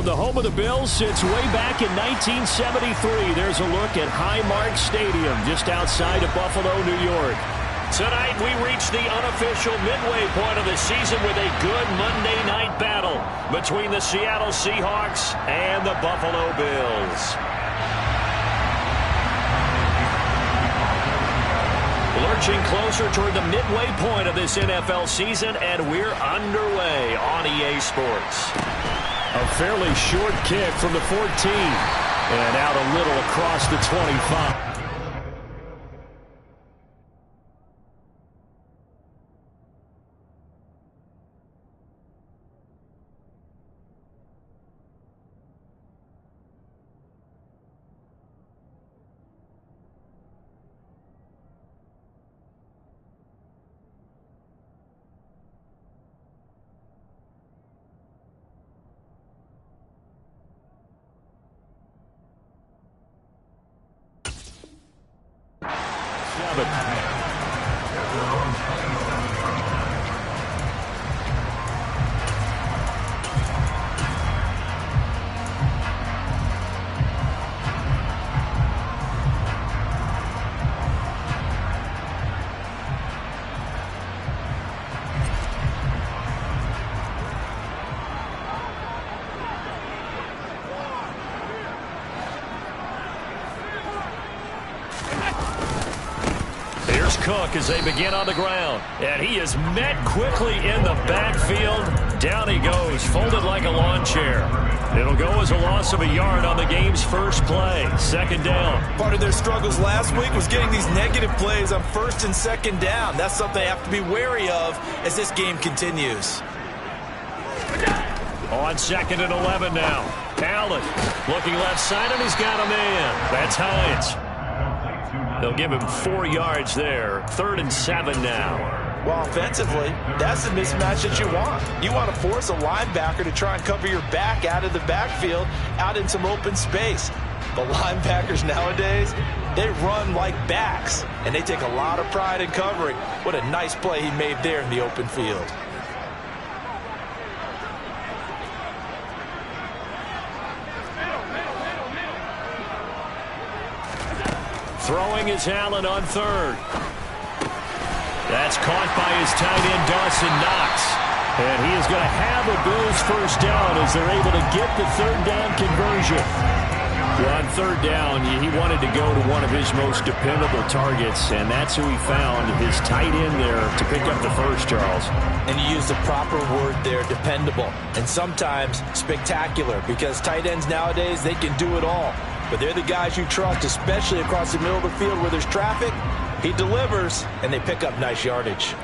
From the home of the Bills since way back in 1973, there's a look at Highmark Stadium just outside of Buffalo, New York. Tonight we reach the unofficial midway point of the season with a good Monday night battle between the Seattle Seahawks and the Buffalo Bills. Lurching closer toward the midway point of this NFL season, and we're underway on EA Sports. A fairly short kick from the 14, and out a little across the 25. Cook as they begin on the ground, and he is met quickly in the backfield. Down he goes, folded like a lawn chair. It'll go as a loss of a yard on the game's first play. Second down. Part of their struggles last week was getting these negative plays on first and second down. That's something they have to be wary of as this game continues. On 2nd and 11 now. Allen looking left side, and he's got a man. That's Hines. They'll give him 4 yards there. 3rd and 7 now. Well, offensively, that's the mismatch that you want. You want to force a linebacker to try and cover your back out of the backfield, out in some open space. The linebackers nowadays, they run like backs, and they take a lot of pride in covering. What a nice play he made there in the open field. Throwing is Allen on 3rd. That's caught by his tight end, Dawson Knox. And he is going to have a Bills first down as they're able to get the 3rd down conversion. Well, on 3rd down, he wanted to go to one of his most dependable targets, and that's who he found, his tight end there, to pick up the first, Charles. And you use the proper word there, dependable, and sometimes spectacular, because tight ends nowadays, they can do it all. But they're the guys you trust, especially across the middle of the field where there's traffic. He delivers, and they pick up nice yardage.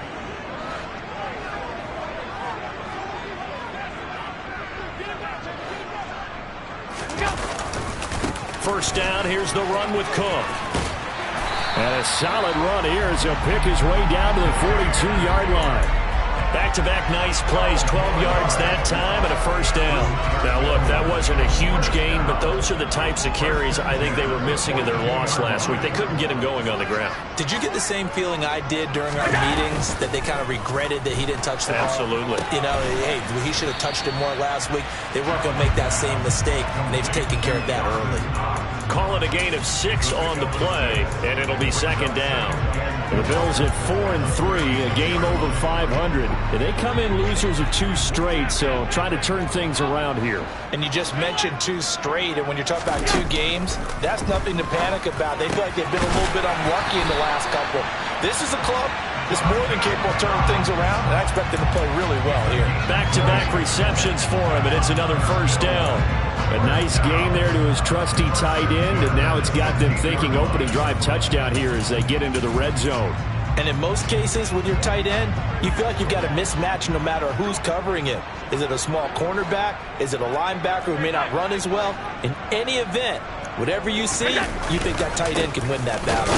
First down, here's the run with Cook. And a solid run here as he'll pick his way down to the 42-yard line. Back-to-back nice plays, 12 yards that time and a first down. Now, look, that wasn't a huge gain, but those are the types of carries I think they were missing in their loss last week. They couldn't get him going on the ground. Did you get the same feeling I did during our meetings, that they kind of regretted that he didn't touch the ball? Absolutely. You know, hey, he should have touched it more last week. They weren't going to make that same mistake, and they've taken care of that early. Call it a gain of 6 on the play, and it'll be second down. The Bills at 4-3, a game over 500. And they come in losers of 2 straight, so trying to turn things around here. And you just mentioned 2 straight, and when you're talking about 2 games, that's nothing to panic about. They feel like they've been a little bit unlucky in the last couple. This is a club that's more than capable of turning things around, and I expect them to play really well here. Back-to-back receptions for him, and it's another first down. A nice game there to his trusty tight end, and now it's got them thinking opening drive touchdown here as they get into the red zone. And in most cases with your tight end, you feel like you've got a mismatch no matter who's covering it. Is it a small cornerback? Is it a linebacker who may not run as well? In any event, whatever you see, you think that tight end can win that battle.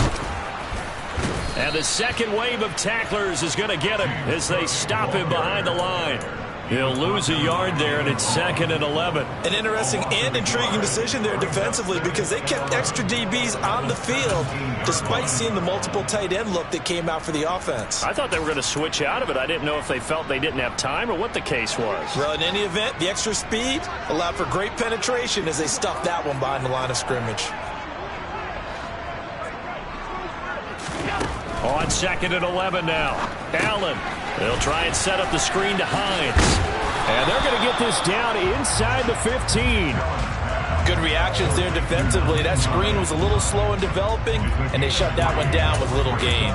And the second wave of tacklers is going to get him as they stop him behind the line. He'll lose a yard there, and it's 2nd and 11. An interesting and intriguing decision there defensively because they kept extra DBs on the field despite seeing the multiple tight end look that came out for the offense. I thought they were going to switch out of it. I didn't know if they felt they didn't have time or what the case was. Well, in any event, the extra speed allowed for great penetration as they stuffed that one behind the line of scrimmage. On 2nd and 11 now. Allen. They'll try and set up the screen to Hines. And they're going to get this down inside the 15. Good reactions there defensively. That screen was a little slow in developing, and they shut that one down with little gain.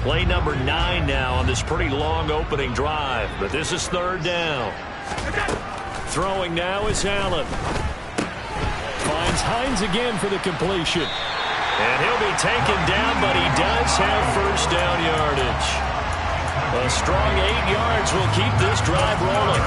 Play number 9 now on this pretty long opening drive, but this is 3rd down. Throwing now is Allen. Finds Hines again for the completion. And he'll be taken down, but he does have first down yardage. A strong 8 yards will keep this drive rolling.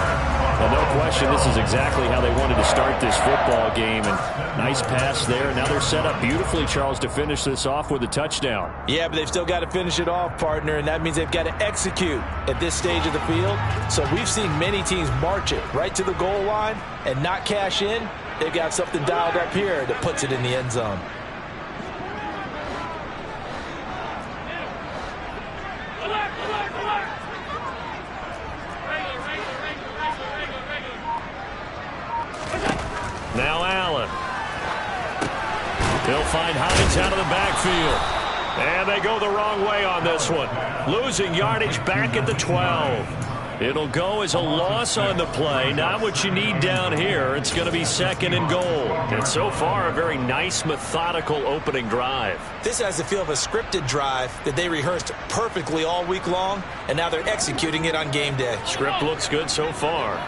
Well, no question, this is exactly how they wanted to start this football game. And nice pass there. Now they're set up beautifully, Charles, to finish this off with a touchdown. Yeah, but they've still got to finish it off, partner, and that means they've got to execute at this stage of the field. So we've seen many teams march it right to the goal line and not cash in. They've got something dialed up here that puts it in the end zone. Now Allen. He'll find Hines out of the backfield. And they go the wrong way on this one. Losing yardage back at the 12. It'll go as a loss on the play. Not what you need down here. It's going to be 2nd and goal. And so far, a very nice, methodical opening drive. This has the feel of a scripted drive that they rehearsed perfectly all week long, and now they're executing it on game day. Script looks good so far.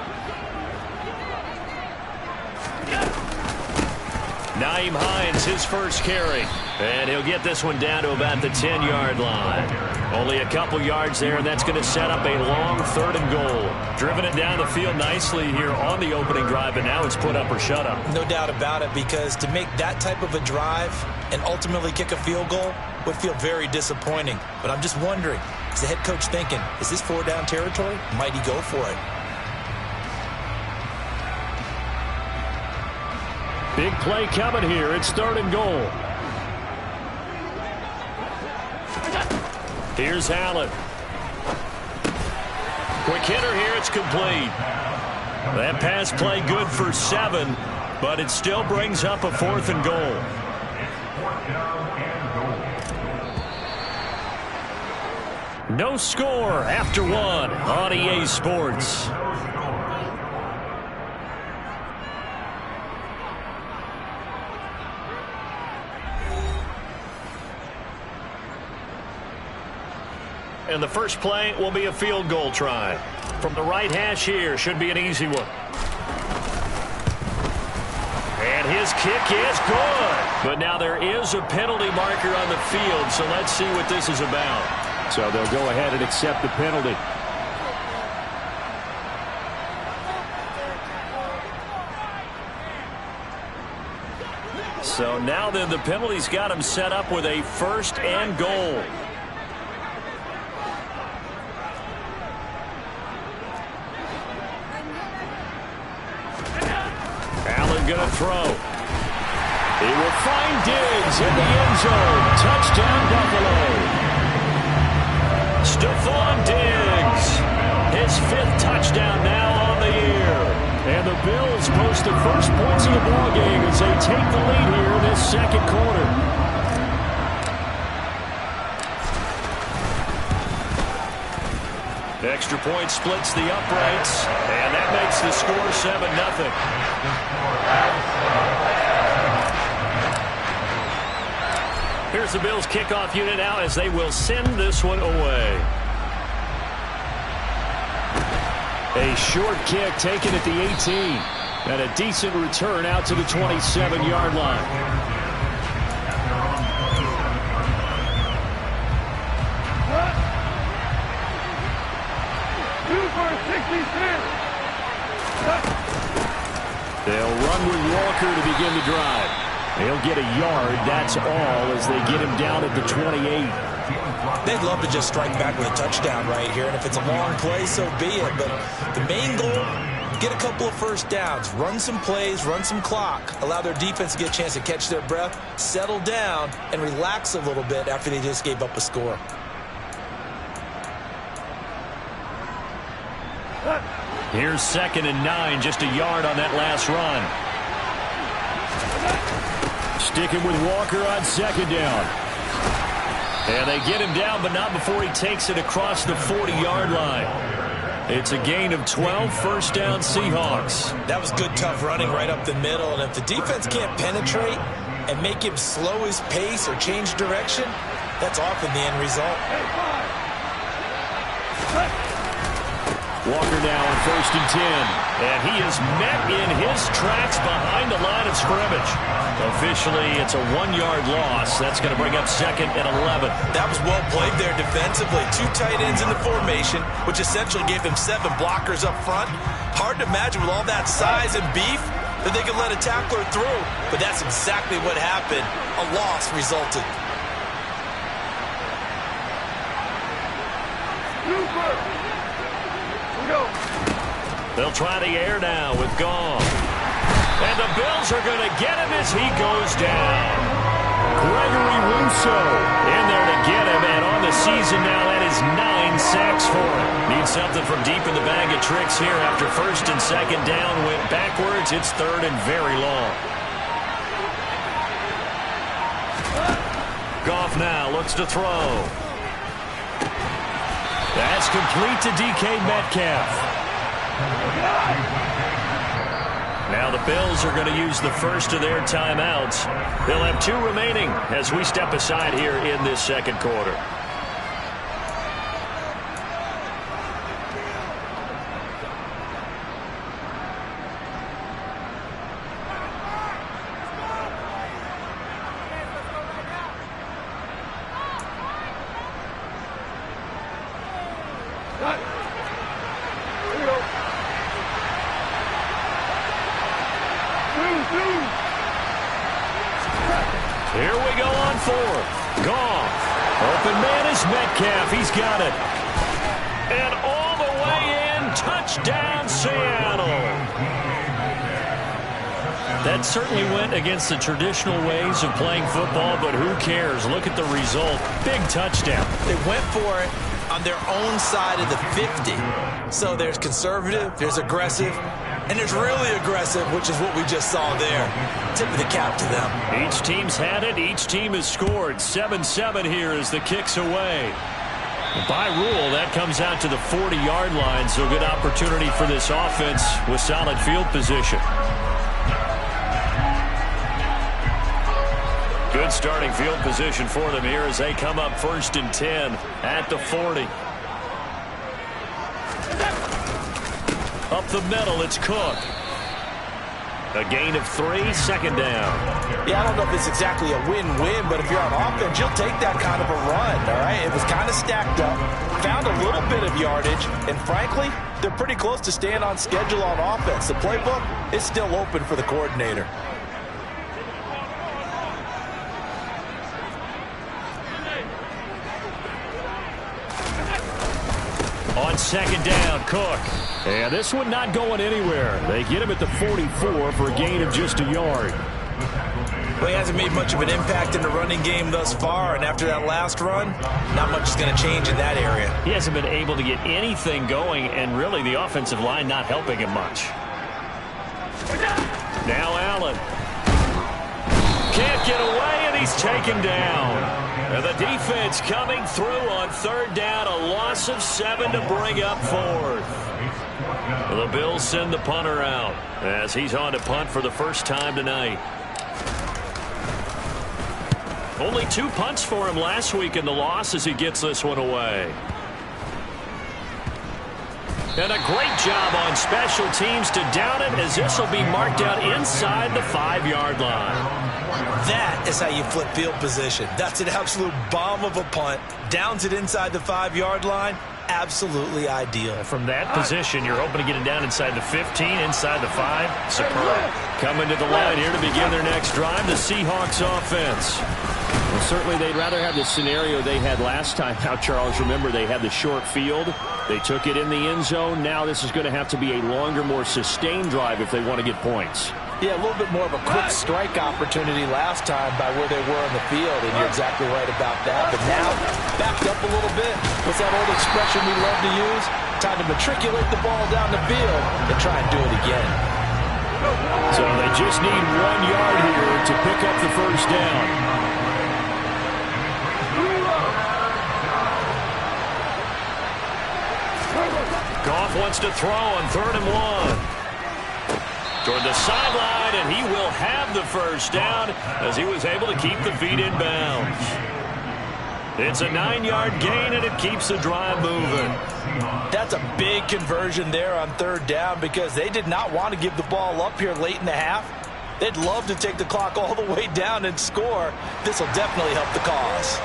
Nyheim Hines, his first carry. And he'll get this one down to about the 10-yard line. Only a couple yards there, and that's going to set up a long 3rd and goal. Driven it down the field nicely here on the opening drive, and now it's put up or shut up. No doubt about it, because to make that type of a drive and ultimately kick a field goal would feel very disappointing. But I'm just wondering, is the head coach thinking, is this 4-down territory? Might he go for it? Big play coming here. It's 3rd and goal. Here's Allen. Quick hitter here. It's complete. That pass play good for 7, but it still brings up a 4th and goal. No score after 1 on EA Sports. And the first play will be a field goal try. From the right hash here, should be an easy one. And his kick is good. But now there is a penalty marker on the field, so let's see what this is about. So they'll go ahead and accept the penalty. So now then the penalty's got him set up with a 1st and goal. Going to throw. He will find Diggs in the end zone. Touchdown, Buffalo. Stephon Diggs. His 5th touchdown now on the year. And the Bills post the first points of the ballgame as they take the lead here in this 2nd quarter. The extra point splits the uprights, and that makes the score 7-0. Here's the Bills kickoff unit now as they will send this one away. A short kick taken at the 18, and a decent return out to the 27-yard line. They'll run with Walker to begin the drive. He'll get a yard, that's all, as they get him down at the 28. They'd love to just strike back with a touchdown right here, and if it's a long play, so be it. But the main goal, get a couple of first downs, run some plays, run some clock, allow their defense to get a chance to catch their breath, settle down, and relax a little bit after they just gave up a score. Here's 2nd and 9, just a yard on that last run. Sticking with Walker on 2nd down. And they get him down, but not before he takes it across the 40-yard line. It's a gain of 12, first down Seahawks. That was good, tough running right up the middle, and if the defense can't penetrate and make him slow his pace or change direction, that's often the end result. Walker now on 1st and 10. And he is met in his tracks behind the line of scrimmage. Officially, it's a 1-yard loss. That's going to bring up 2nd and 11. That was well played there defensively. 2 tight ends in the formation, which essentially gave him 7 blockers up front. Hard to imagine with all that size and beef that they could let a tackler through. But that's exactly what happened. A loss resulted. They'll try the air now with Gong. And the Bills are going to get him as he goes down. Gregory Rousseau in there to get him, and on the season now, that is 9 sacks for him. Needs something from deep in the bag of tricks here after 1st and 2nd down. Went backwards. It's 3rd and very long. Goff now looks to throw. That's complete to DK Metcalf. Now the Bills are going to use the first of their timeouts. They'll have 2 remaining as we step aside here in this 2nd quarter. Here we go on 4th. Goff. Open man is Metcalf. He's got it. And all the way in. Touchdown, Seattle. That certainly went against the traditional ways of playing football, but who cares? Look at the result. Big touchdown. They went for it on their own side of the 50. So there's conservative, there's aggressive, and there's really aggressive, which is what we just saw there. Tip of the cap to them. Each team's had it. Each team has scored. 7-7 here as the kick's away. By rule, that comes out to the 40-yard line, so good opportunity for this offense with solid field position. Good starting field position for them here as they come up 1st and 10 at the 40. Up the middle, it's Cook. A gain of 3, 2nd down. Yeah, I don't know if it's exactly a win-win, but if you're on offense, you'll take that kind of a run, all right? It was kind of stacked up, found a little bit of yardage, and frankly, they're pretty close to staying on schedule on offense. The playbook is still open for the coordinator. On 2nd down, Cook. And this one not going anywhere. They get him at the 44 for a gain of just a yard. Well, he hasn't made much of an impact in the running game thus far, and after that last run, not much is going to change in that area. He hasn't been able to get anything going, and really the offensive line not helping him much. Now Allen. Can't get away, and he's taken down. And the defense coming through on 3rd down, a loss of 7 to bring up 4th. The Bills send the punter out as he's on to punt for the first time tonight. Only 2 punts for him last week in the loss as he gets this one away. And a great job on special teams to down it as this will be marked out inside the 5-yard line. That is how you flip field position. That's an absolute bomb of a punt. Downs it inside the 5-yard line. absolutely ideal. From that position, you're hoping to get it down inside the 15, inside the 5. Superb. Coming to the line here to begin their next drive, the Seahawks offense. Well, certainly they'd rather have the scenario they had last time. Now, Charles, remember, they had the short field. They took it in the end zone. Now this is going to have to be a longer, more sustained drive if they want to get points. Yeah, a little bit more of a quick strike opportunity last time by where they were on the field, and you're exactly right about that. But now, backed up a little bit. What's that old expression we love to use? Time to matriculate the ball down the field and try and do it again. So they just need 1 yard here to pick up the first down. Goff wants to throw on 3rd and 1. Toward the sideline, and he will have the first down as he was able to keep the feet in bounds. It's a 9-yard gain, and it keeps the drive moving. That's a big conversion there on 3rd down because they did not want to give the ball up here late in the half. They'd love to take the clock all the way down and score. This will definitely help the cause.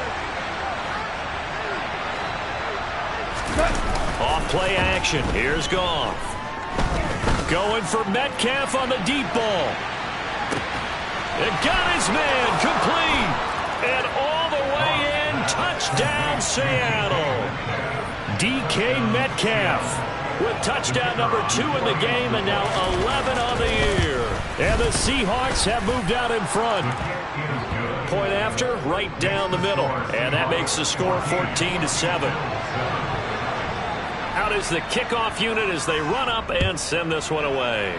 Off play action. Here's Goff. Going for Metcalf on the deep ball. It got his man complete. And all the way in. Touchdown, Seattle. DK Metcalf with touchdown number 2 in the game and now 11 on the year. And the Seahawks have moved out in front. Point after, right down the middle. And that makes the score 14-7. Out is the kickoff unit as they run up and send this one away.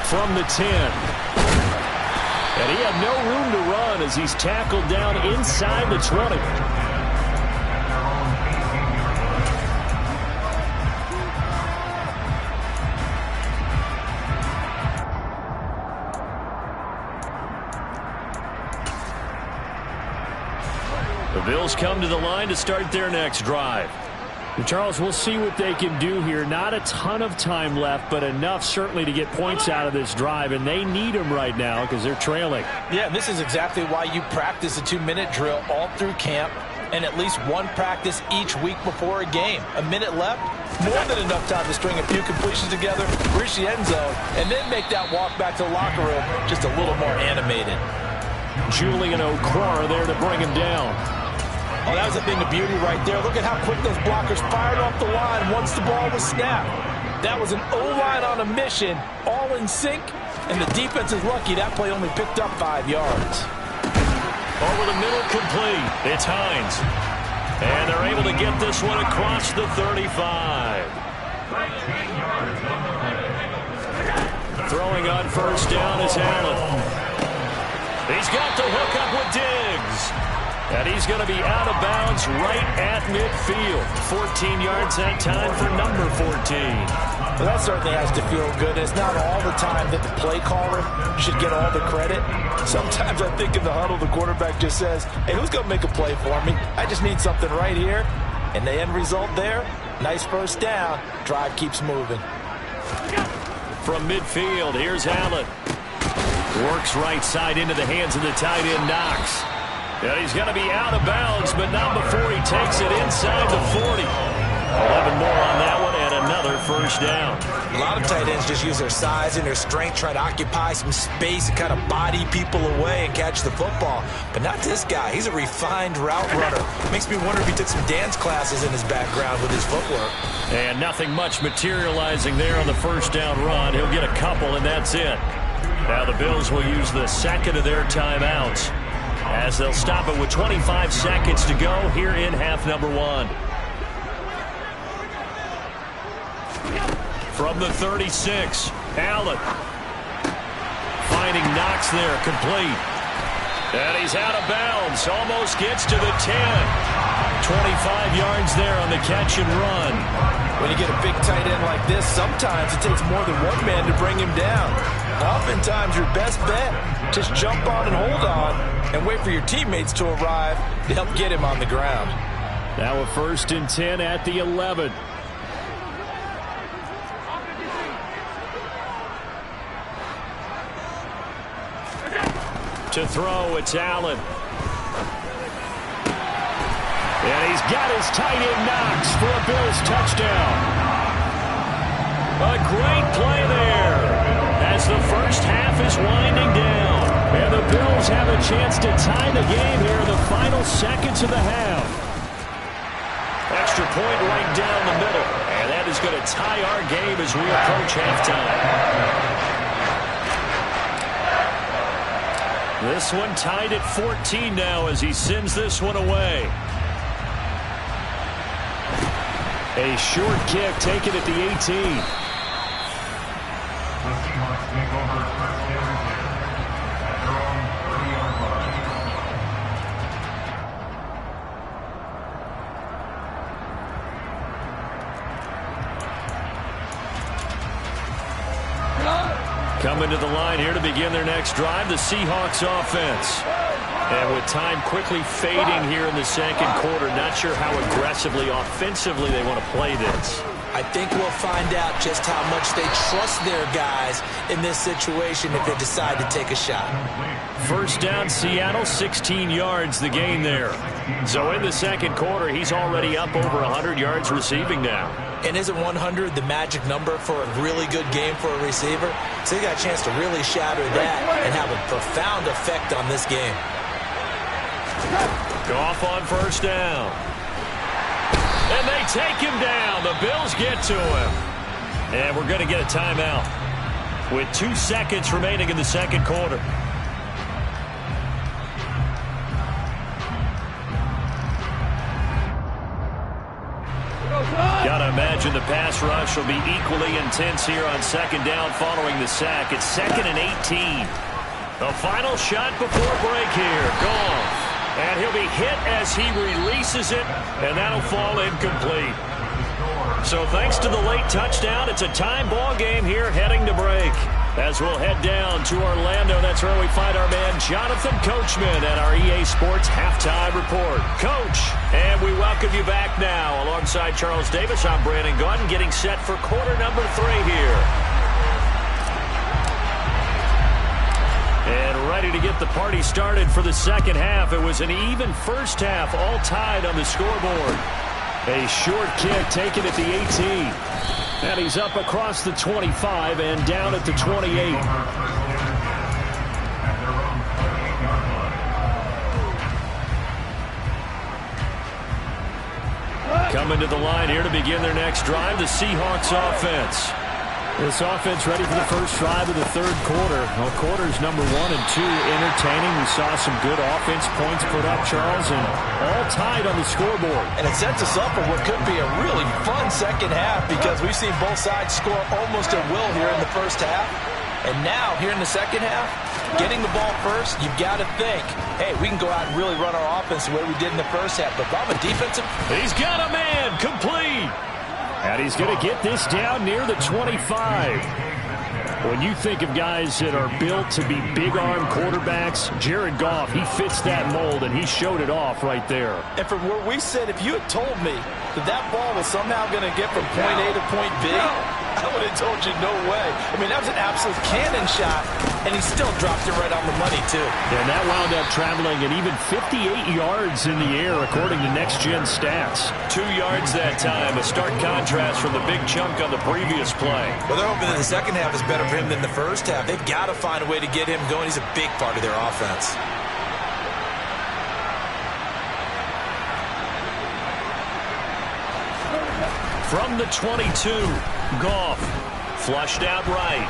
From the 10. And he had no room to run as he's tackled down inside the 20. The Bills come to the line to start their next drive. And Charles, we'll see what they can do here. Not a ton of time left, but enough certainly to get points out of this drive, and they need them right now because they're trailing. Yeah, this is exactly why you practice a 2-minute drill all through camp and at least one practice each week before a game. A minute left, more than enough time to string a few completions together, reach the end zone, and then make that walk back to the locker room just a little more animated. Julian Okwara there to bring him down. Oh, that was a thing of beauty right there. Look at how quick those blockers fired off the line once the ball was snapped. That was an O-line on a mission, all in sync, and the defense is lucky that play only picked up 5 yards. Over the middle, complete. It's Hines. And they're able to get this one across the 35. Throwing on first down is Allen. He's got the hook up with Diggs. And he's going to be out of bounds right at midfield. 14 yards that time for number 14. Well, that certainly has to feel good. It's not all the time that the play caller should get all the credit. Sometimes I think in the huddle, the quarterback just says, hey, who's going to make a play for me? I just need something right here. And the end result there, nice first down. Drive keeps moving. From midfield, here's Allen. Works right side into the hands of the tight end, Knox. And he's going to be out of bounds, but not before he takes it inside the 40. 11 more on that one, and another first down. A lot of tight ends just use their size and their strength, try to occupy some space and kind of body people away and catch the football. But not this guy. He's a refined route runner. Makes me wonder if he took some dance classes in his background with his footwork. And nothing much materializing there on the first down run. He'll get a couple, and that's it. Now the Bills will use the second of their timeouts, as they'll stop it with 25 seconds to go here in half number 1. From the 36, Allen. Finding Knox there, complete. And he's out of bounds, almost gets to the 10. 25 yards there on the catch and run. When you get a big tight end like this, sometimes it takes more than one man to bring him down. Oftentimes, your best bet, just jump on and hold on and wait for your teammates to arrive to help get him on the ground. Now a 1st and 10 at the 11. To throw, it's Allen. And he's got his tight end Knox for a Bills touchdown. A great play there as the first half is winding down. And the Bills have a chance to tie the game here in the final seconds of the half. Extra point right down the middle. And that is going to tie our game as we approach halftime. This one tied at 14 now as he sends this one away. A short kick taken at the 18. Coming to the line here to begin their next drive, the Seahawks offense. And with time quickly fading here in the second quarter, not sure how aggressively, offensively they want to play this. I think we'll find out just how much they trust their guys in this situation if they decide to take a shot. First down, Seattle, 16 yards the gain there. So in the second quarter, he's already up over 100 yards receiving now. And isn't 100 the magic number for a really good game for a receiver? So he got a chance to really shatter that and have a profound effect on this game. Goff on first down. And they take him down. The Bills get to him. And we're going to get a timeout with 2 seconds remaining in the second quarter. Gotta imagine the pass rush will be equally intense here on second down following the sack. It's 2nd and 18. The final shot before break here. Goff. And he'll be hit as he releases it, and that'll fall incomplete. So thanks to the late touchdown, it's a time ball game here heading to break. As we'll head down to Orlando, that's where we find our man Jonathan Coachman at our EA Sports Halftime Report. Coach, and we welcome you back now. Alongside Charles Davis, I'm Brandon Gaudin, getting set for quarter number 3 here. And ready to get the party started for the second half. It was an even first half, all tied on the scoreboard. A short kick taken at the 18. And he's up across the 25 and down at the 28. Coming to the line here to begin their next drive, the Seahawks offense. This offense ready for the first drive of the third quarter. Well, quarters number 1 and 2 entertaining. We saw some good offense points put up, Charles, and all tied on the scoreboard. And it sets us up for what could be a really fun second half because we've seen both sides score almost at will here in the first half. And now, here in the second half, getting the ball first, you've got to think, hey, we can go out and really run our offense the way we did in the first half. But from a defensive... He's got a man, complete. And he's going to get this down near the 25. When you think of guys that are built to be big-arm quarterbacks, Jared Goff, he fits that mold, and he showed it off right there. And from where we sit, if you had told me that that ball was somehow going to get from point A to point B, I would have told you no way. I mean, that was an absolute cannon shot, and he still dropped it right on the money, too. And that wound up traveling at even 58 yards in the air, according to next-gen stats. 2 yards that time, a stark contrast from the big chunk on the previous play. Well, they're hoping that the second half is better for him than the first half. They've got to find a way to get him going. He's a big part of their offense. From the 22, Goff flushed out right.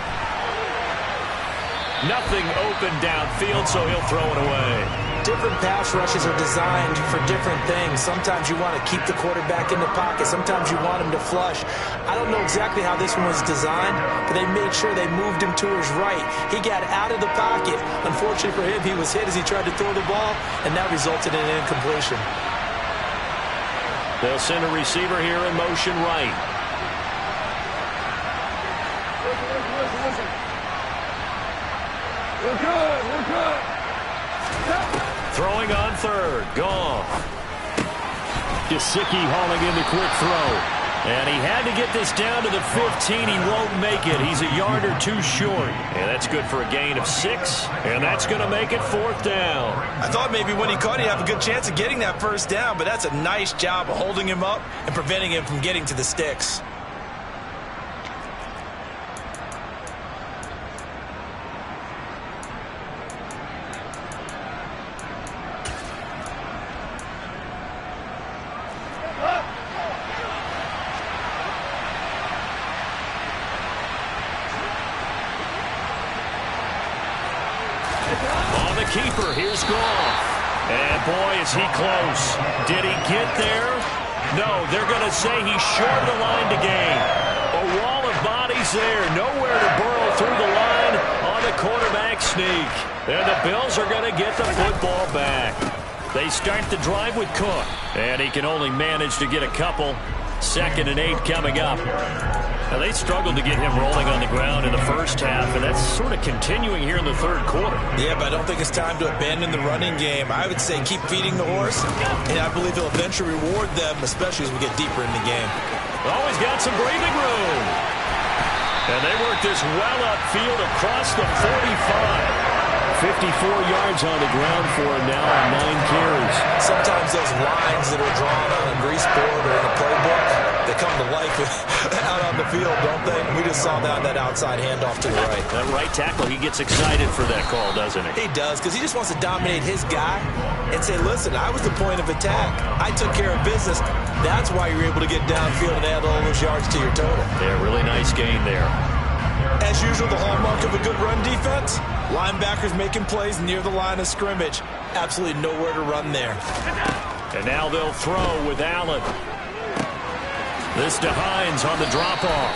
Nothing open downfield, so he'll throw it away. Different pass rushes are designed for different things. Sometimes you want to keep the quarterback in the pocket. Sometimes you want him to flush. I don't know exactly how this one was designed, but they made sure they moved him to his right. He got out of the pocket. Unfortunately for him, he was hit as he tried to throw the ball, and that resulted in an incompletion. They'll send a receiver here in motion right. We're good. Throwing on third. Goff. Gesicki hauling in the quick throw. And he had to get this down to the 15. He won't make it. He's a yard or two short. And that's good for a gain of 6. And that's going to make it 4th down. I thought maybe when he caught it, he'd have a good chance of getting that first down, but that's a nice job of holding him up and preventing him from getting to the sticks. Keeper, here's Goff. And boy, is he close. Did he get there? No, they're going to say he's short of the line to gain. A wall of bodies there. Nowhere to burrow through the line on the quarterback sneak. And the Bills are going to get the football back. They start the drive with Cook. And he can only manage to get a couple. 2nd and 8 coming up. Now, they struggled to get him rolling on the ground in the first half, and that's sort of continuing here in the 3rd quarter. Yeah, but I don't think it's time to abandon the running game. I would say keep feeding the horse, and I believe he'll eventually reward them, especially as we get deeper in the game. Always got some breathing room. And they work this well upfield across the 45. 54 yards on the ground for him now on 9 carries. Sometimes those lines that are drawn on a grease board or in a playbook, they come to life out on the field, don't they? We just saw that outside handoff to the right. That right tackle, he gets excited for that call, doesn't he? He does, because he just wants to dominate his guy and say, listen, I was the point of attack. I took care of business. That's why you're able to get downfield and add all those yards to your total. Yeah, really nice gain there. As usual, the hallmark of a good run defense, linebackers making plays near the line of scrimmage. Absolutely nowhere to run there. And now they'll throw with Allen. This to Hines on the drop-off.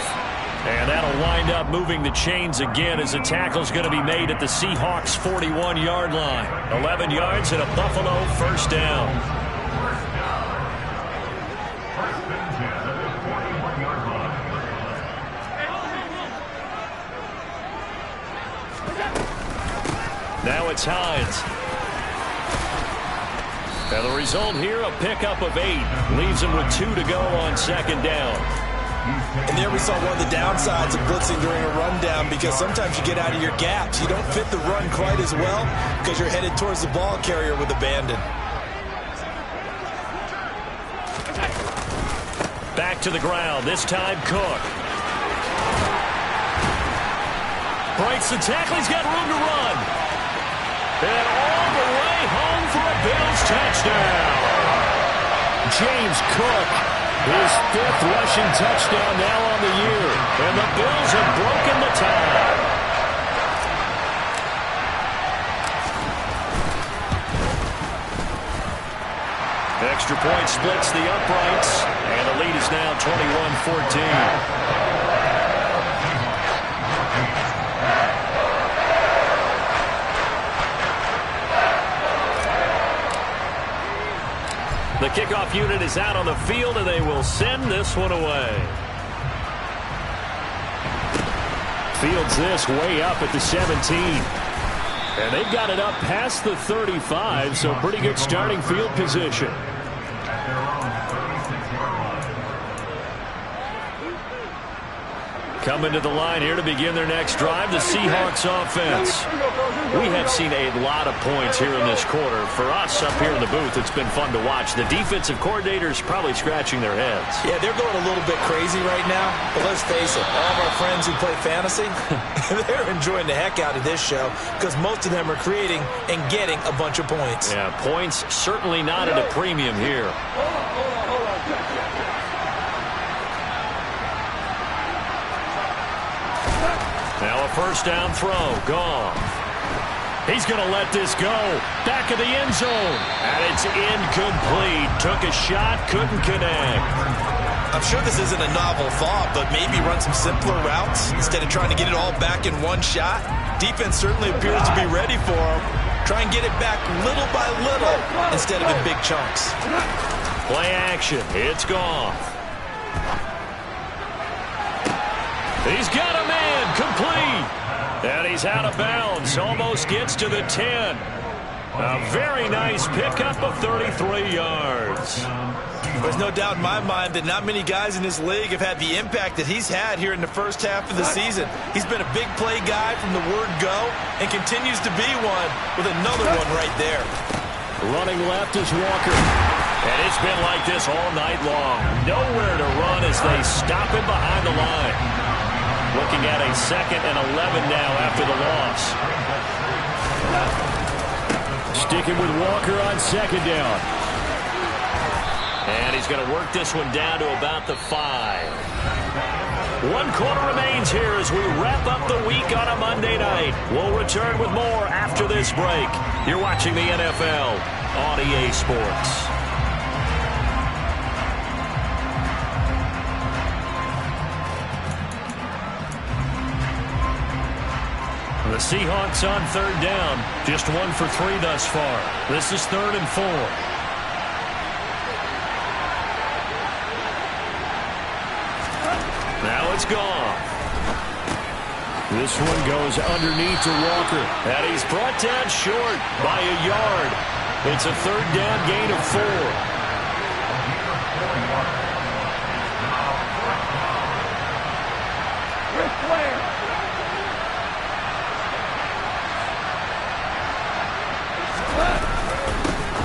And that'll wind up moving the chains again as the tackle's going to be made at the Seahawks' 41-yard line. 11 yards and a Buffalo 1st down. Now it's Hines. And the result here, a pickup of 8. Leaves him with 2 to go on 2nd down. And there we saw one of the downsides of blitzing during a rundown, because sometimes you get out of your gaps. You don't fit the run quite as well because you're headed towards the ball carrier with abandon. Back to the ground. This time Cook. Breaks the tackle. He's got room to run. And all the way home for a Bills touchdown. James Cook, his 5th rushing touchdown now on the year. And the Bills have broken the tie. Extra point splits the uprights. And the lead is now 21-14. The kickoff unit is out on the field, and they will send this one away. Fields this way up at the 17. And they've got it up past the 35, so pretty good starting field position. Coming to the line here to begin their next drive, the Seahawks offense. We have seen a lot of points here in this quarter. For us up here in the booth, it's been fun to watch. The defensive coordinators probably scratching their heads. Yeah, they're going a little bit crazy right now. But let's face it, all of our friends who play fantasy, they're enjoying the heck out of this show because most of them are creating and getting a bunch of points. Yeah, points certainly not at a premium here. Now a 1st down throw. Goff. He's going to let this go. Back of the end zone. And it's incomplete. Took a shot, couldn't connect. I'm sure this isn't a novel thought, but maybe run some simpler routes instead of trying to get it all back in one shot. Defense certainly appears to be ready for him. Try and get it back little by little instead of in big chunks. Play action. It's Goff. He's got a man complete. And he's out of bounds. Almost gets to the 10. A very nice pickup of 33 yards. There's no doubt in my mind that not many guys in this league have had the impact that he's had here in the first half of the season. He's been a big play guy from the word go and continues to be one with another one right there. Running left is Walker. And it's been like this all night long. Nowhere to run as they stop him behind the line. Looking at a 2nd and 11 now after the loss. Sticking with Walker on 2nd down. And he's going to work this one down to about the 5. 1 quarter remains here as we wrap up the week on a Monday night. We'll return with more after this break. You're watching the NFL on EA Sports. The Seahawks on 3rd down. Just 1 for 3 thus far. This is 3rd and 4. Now it's gone. This one goes underneath to Walker. And he's brought down short by a yard. It's a 3rd down gain of 4.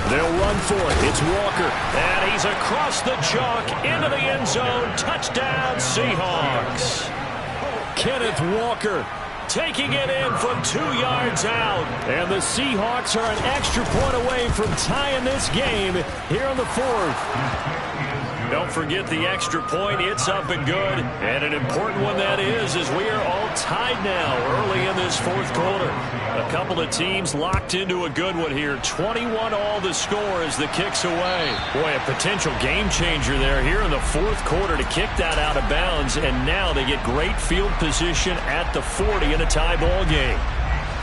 They'll run for it. It's Walker. And he's across the chalk into the end zone. Touchdown, Seahawks. Kenneth Walker taking it in from 2 yards out. And the Seahawks are an extra point away from tying this game here in the 4th. Don't forget the extra point. It's up and good. And an important one that is, as we are all tied now early in this 4th quarter. A couple of teams locked into a good one here. 21 all the score as the kick's away. Boy, a potential game changer there here in the 4th quarter to kick that out of bounds. And now they get great field position at the 40 in a tie ball game.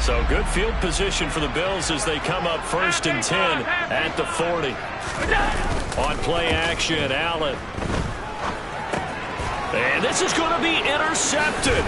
So good field position for the Bills as they come up 1st and 10 at the 40. On play action, Allen. And this is going to be intercepted.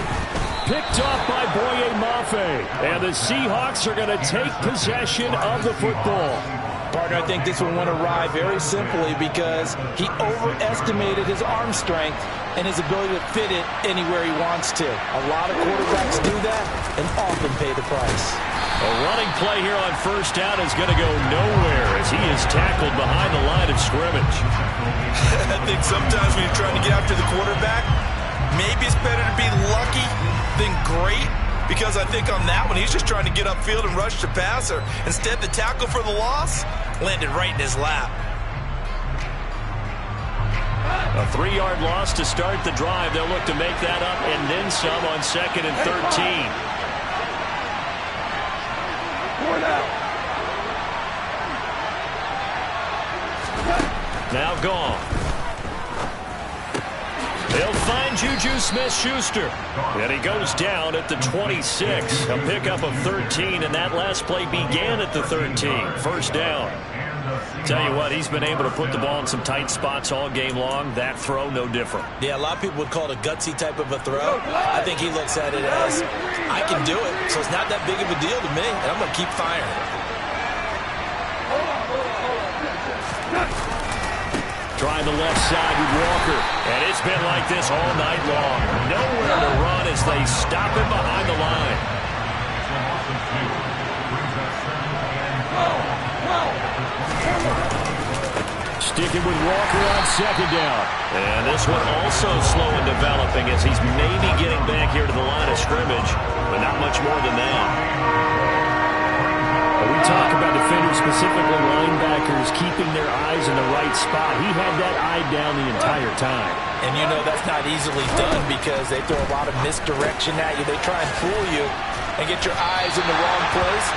Picked off by Boye Mafe. And the Seahawks are going to take possession of the football. Partner, I think this one went awry very simply because he overestimated his arm strength and his ability to fit it anywhere he wants to. A lot of quarterbacks do that and often pay the price. A running play here on 1st down is going to go nowhere as he is tackled behind the line of scrimmage. I think sometimes when you're trying to get after the quarterback, maybe it's better to be lucky than great. Because I think on that one, he's just trying to get upfield and rush the passer. Instead, the tackle for the loss landed right in his lap. A 3-yard loss to start the drive. They'll look to make that up and then some on 2nd and 13. Now gone. They'll find Juju Smith-Schuster. And he goes down at the 26. A pickup of 13, and that last play began at the 13. 1st down. Tell you what, he's been able to put the ball in some tight spots all game long. That throw, no different. Yeah, a lot of people would call it a gutsy type of a throw. I think he looks at it as, I can do it, so it's not that big of a deal to me, and I'm going to keep firing. Trying the left side with Walker. And it's been like this all night long. Nowhere to run as they stop him behind the line. Sticking with Walker on 2nd down. And this one also slow in developing as he's maybe getting back here to the line of scrimmage, but not much more than that. We talk about defenders, specifically linebackers, keeping their eyes in the right spot. He had that eye down the entire time. And you know that's not easily done because they throw a lot of misdirection at you. They try and fool you and get your eyes in the wrong place.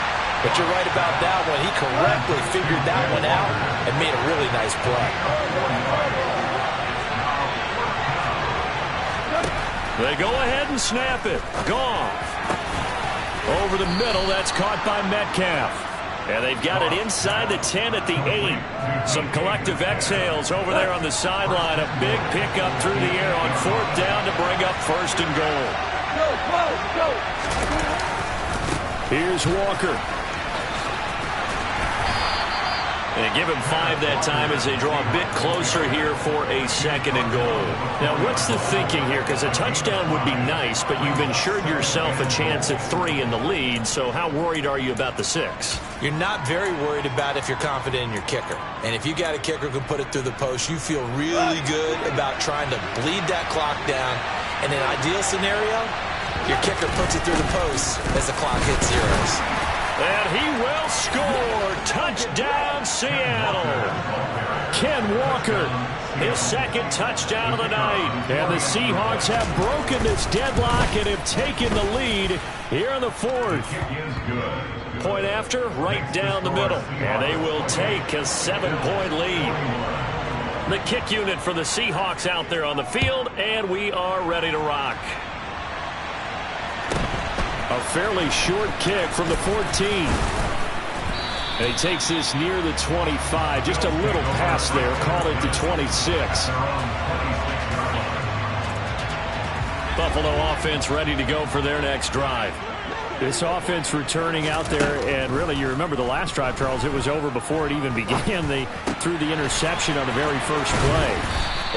But you're right about that one. He correctly figured that one out and made a really nice play. They go ahead and snap it. Gone. Over the middle, that's caught by Metcalf. And they've got it inside the 10 at the 8. Some collective exhales over there on the sideline. A big pickup through the air on 4th down to bring up 1st and goal. Here's Walker. And give him 5 that time as they draw a bit closer here for a 2nd and goal. Now, what's the thinking here? Because a touchdown would be nice, but you've ensured yourself a chance at 3 in the lead. So how worried are you about the 6? You're not very worried about if you're confident in your kicker. And if you got a kicker who can put it through the post, you feel really good about trying to bleed that clock down. In an ideal scenario, your kicker puts it through the post as the clock hits zeros. And he will score. Touchdown, Seattle. Ken Walker, his 2nd touchdown of the night. And the Seahawks have broken this deadlock and have taken the lead here in the 4th. Point after, right down the middle. And they will take a 7-point lead. The kick unit for the Seahawks out there on the field, and we are ready to rock. A fairly short kick from the 14. And he takes this near the 25. Just a little pass there. Call it the 26. Buffalo offense ready to go for their next drive. This offense returning out there, and really, you remember the last drive, Charles, it was over before it even began. They threw the interception on the very first play.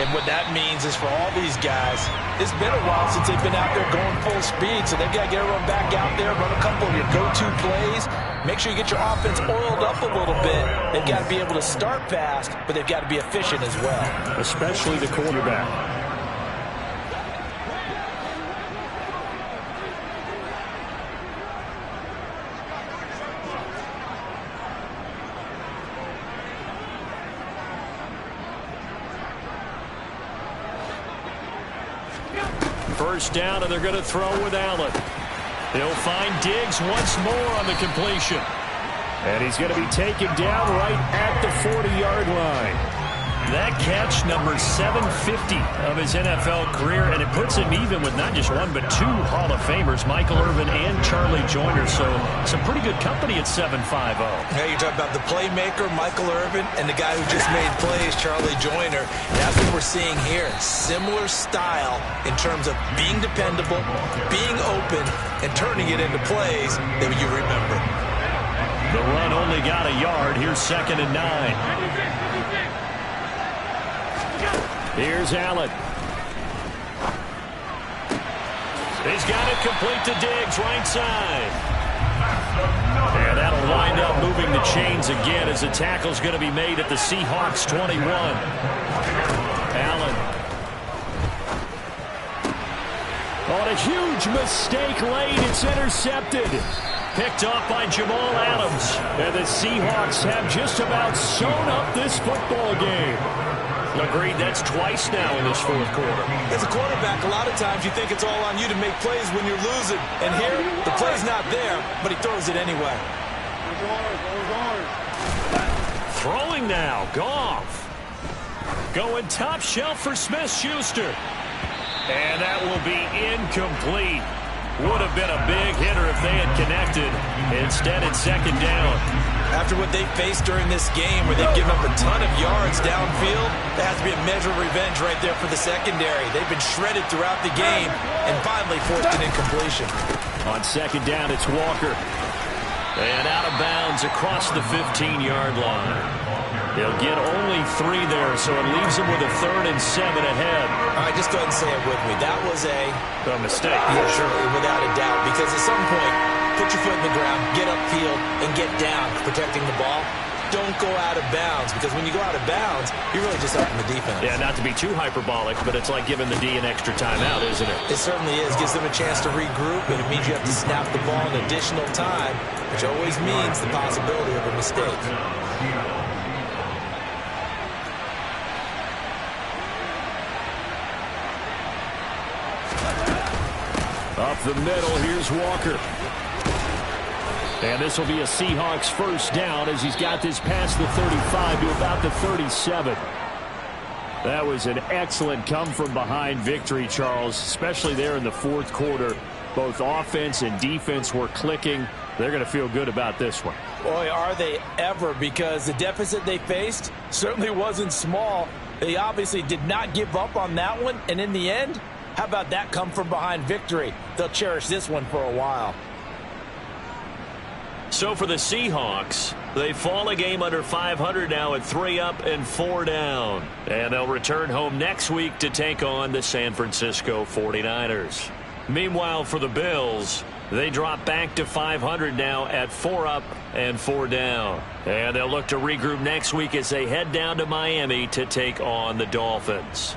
And what that means is for all these guys, it's been a while since they've been out there going full speed, so they've got to get everyone back out there, run a couple of your go-to plays, make sure you get your offense oiled up a little bit. They've got to be able to start fast, but they've got to be efficient as well. Especially the quarterback. First down, and they're going to throw with Allen. They'll find Diggs once more on the completion. And he's going to be taken down right at the 40-yard line. That catch, number 750 of his NFL career, and it puts him even with not just 1 but 2 Hall of Famers, Michael Irvin and Charlie Joyner. So some pretty good company at 7'5". Hey, you're talking about the playmaker, Michael Irvin, and the guy who just made plays, Charlie Joyner. That's what we're seeing here. Similar style in terms of being dependable, being open, and turning it into plays that you remember. The run only got a yard. Here's 2nd and 9. Here's Allen. He's got it complete to Diggs, right side. And that'll wind up moving the chains again as the tackle's going to be made at the Seahawks 21. Allen. On a huge mistake late, it's intercepted. Picked off by Jamal Adams. And the Seahawks have just about sewn up this football game. Agreed, that's twice now in this 4th quarter. As a quarterback, a lot of times you think it's all on you to make plays when you're losing. And here, the play's not there, but he throws it anyway. Throwing now, Goff. Going top shelf for Smith-Schuster. And that will be incomplete. Would have been a big hitter if they had connected. Instead, it's 2nd down. After what they faced during this game where they've given up a ton of yards downfield, there has to be a measure of revenge right there for the secondary. They've been shredded throughout the game and finally forced an incompletion. On 2nd down, it's Walker. And out of bounds across the 15-yard line. He'll get only 3 there, so it leaves him with a 3rd and 7 ahead. All right, just go ahead and say it with me. That was a mistake. Yeah, sure, without a doubt. Because at some point, put your foot in the ground, get upfield, and get down protecting the ball. Don't go out of bounds, because when you go out of bounds, you're really just helping the defense. Yeah, not to be too hyperbolic, but it's like giving the D an extra timeout, isn't it? It certainly is. Gives them a chance to regroup, and it means you have to snap the ball an additional time, which always means the possibility of a mistake. Up the middle, here's Walker. And this will be a Seahawks first down as he's got this past the 35 to about the 37. That was an excellent come-from-behind victory, Charles, especially there in the 4th quarter. Both offense and defense were clicking. They're going to feel good about this one. Boy, are they ever, because the deficit they faced certainly wasn't small. They obviously did not give up on that one, and in the end, how about that come-from-behind victory? They'll cherish this one for a while. So for the Seahawks, They fall a game under 500 now at 3 up and 4 down. And they'll return home next week to take on the San Francisco 49ers. Meanwhile, for the Bills, they drop back to 500 now at 4 up and 4 down. And they'll look to regroup next week as they head down to Miami to take on the Dolphins.